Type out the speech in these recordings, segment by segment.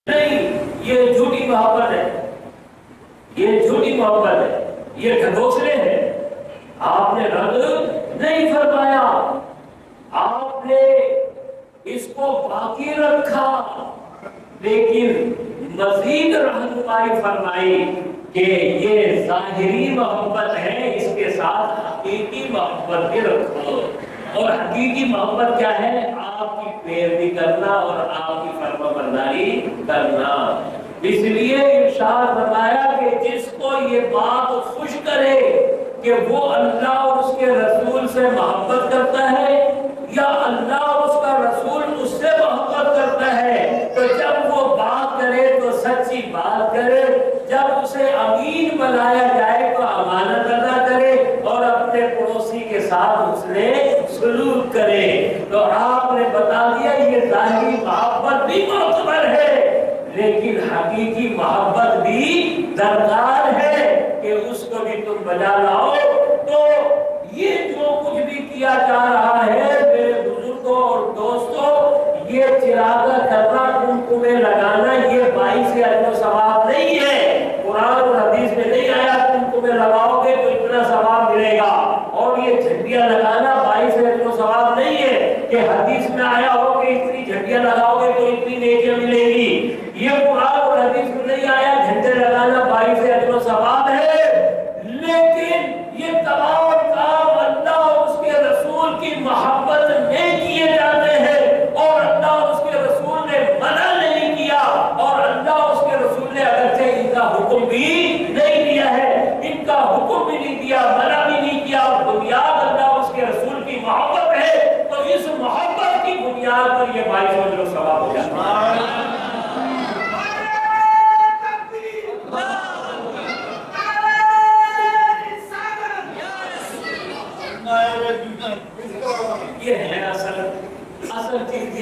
نہیں، یہ جھوٹی محبت ہے، یہ جھوٹی محبت ہے، یہ ڈھکوسلے ہیں۔ آپ نے رد نہیں فرمایا، آپ نے اس کو باقی رکھا، لیکن مزید رہنمائی فرمائی کہ یہ ظاہری محبت ہے، اس کے ساتھ حقیقی محبت بھی رکھو۔ اور حقیقی محبت کیا ہے؟ آپ کی پیروی کرنا اور آپ کی فرمانبرداری کرنا۔ اس لیے ارشاد فرمایا کہ جس کو یہ بات خوش کرے کہ وہ اللہ اور اس کے رسول سے محبت کرتا ہے یا اللہ اور اس کا رسول اس سے محبت کرتا ہے، تو جب وہ بات کرے تو سچی بات کرے، جب اسے امین بنایا جائے تو امانت ادا کرے اور اپنے پڑوسی کے ساتھ اس نے سلوک کرے۔ تو آپ نے بتا دیا یہ ظاہری محبت بھی معتبر ہے، لیکن حقیقی محبت بھی درکار ہے کہ اس کو بھی تم بجا لاؤ۔ تو یہ جو کچھ بھی کیا جا رہا ہے میرے بزرگوں اور دوستوں، یہ چراغاں کرنا، کمکمے لگانا، یہ باعث اجر و ثواب نہیں ہے۔ قرآن اور حدیث میں نہیں آیا کمکمے لگاؤ گے تو اتنا ثواب ملے گا، اور یہ جھنڈیاں لگانا باعث اجر و ثواب نہیں ہے کہ حدیث میں آیا ہو کہ اتنی جھنڈیاں لگاؤ گے تو اتنی نیکیاں ملے گی۔ یہ قرآن اور حدیث میں نہیں آیا جھنڈے لگانا باعث اجر و ثواب ہے، لیکن یہ تمام کام اللہ اور اس کے رسول کی محبت میں کیے جاتے ہیں، اور اللہ اور اس کے رسول نے منع نہیں کیا، اور اللہ اور اس کے رسول نے اگرچہ ان کا حکم بھی نہیں دیا ہے، ان کا حکم بھی نہیں دیا، منع بھی نہیں کیا، اور بنیاد اللہ اور اس کے رسول کی محبت ہے، تو اس محبت کی بنیاد پر یہ باعث اجر و ثواب ہو جاتا ہے۔ یہ ہے اصل چیز،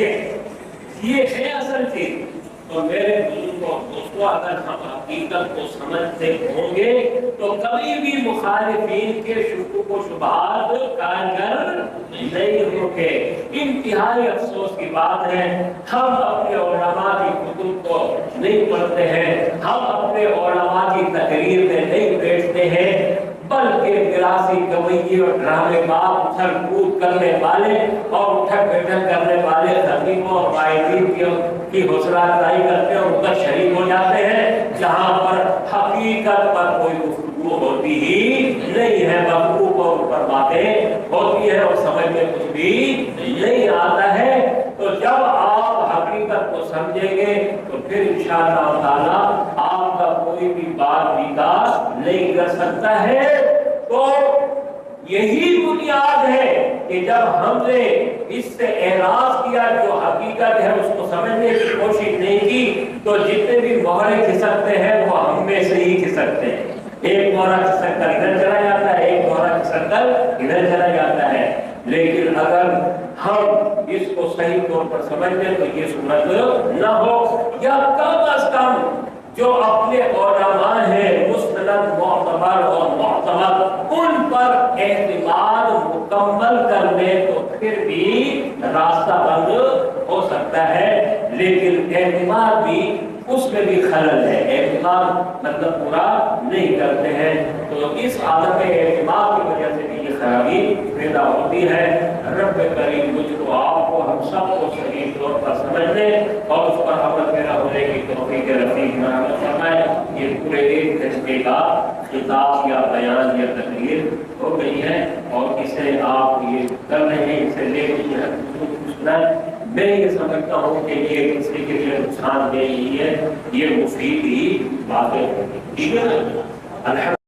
یہ ہے اصل چیز۔ تو میرے بزرگوں دوستوں، اگر ہم حقیقت کو سمجھتے ہوں گے تو کبھی بھی مخالفین کے شکوک و شبہات کارگر نہیں ہوں گے۔ انتہائی افسوس کی بات ہے ہم اپنے علماء کی کتب کو نہیں پڑھتے ہیں، ہم اپنے علماء کی تقریر میں نہیں بیٹھتے ہیں، بلکہ گراسی گوئی اور ڈرامے باز اچھل کود کرنے والے اور اٹھک بیٹھک کرنے والے خطیبوں اور قائدین کی حوصلہ افزائی کرتے ہیں اور ان کا شریک ہو جاتے ہیں، جہاں پر حقیقت پر کوئی گفتگو ہوتی ہی نہیں ہے، مفہوم اور اوپر باتیں ہوتی ہے اور سمجھ میں کچھ بھی نہیں آتا ہے۔ تو جب آپ حقیقت کو سمجھیں گے تو پھر انشاءاللہ تعالیٰ آپ کا کوئی بھی بات بیکار نہیں کر سکتا ہے۔ تو یہی بنیاد ہے کہ جب ہم نے اس سے اعراض کیا، جو حقیقت ہے اس کو سمجھنے کی کوشش نہیں کی، تو جتنے بھی مہرے کھسکتے ہیں وہ ہم میں سے ہی کھسکتے ہیں۔ ایک مہرا کھسک کر ادھر چلا جاتا ہے، ایک مہرا کھسک کر ادھر چلا جاتا ہے، لیکن اگر ہم اس کو صحیح طور پر سمجھ لیں تو یہ صورت نہ ہو، یا کم از کم جو اپنے علماء ہیں مستند، معتبر اور معتمد، ان پر اعتماد مکمل کر لیں تو پھر بھی راستہ بند ہو سکتا ہے، لیکن اعتماد بھی اس میں بھی خلل ہے، اعتماد مطلب پورا نہیں کرتے ہیں، تو اس عدم اعتماد کی وجہ سے بھی یہ خرابی پیدا ہوتی ہے۔ رب کریم مجھ کو، آپ کو، ہم سب کو صحیح طور پر سمجھنے اور اس پر عمل پیرا ہونے کی توفیق رفیق مرحمت فرمائے۔ یہ پورے ایک گھنٹے کا خطاب یا بیان یا تقریر ہو گئی ہے، اور اسے آپ یہ کر رہے ہیں، اسے لے کے میں یہ سمجھتا ہوں کہ یہ کسی کے لیے نقصان دہ نہیں ہے، یہ مفید ہی باتیں ہوگی، ٹھیک ہے نا؟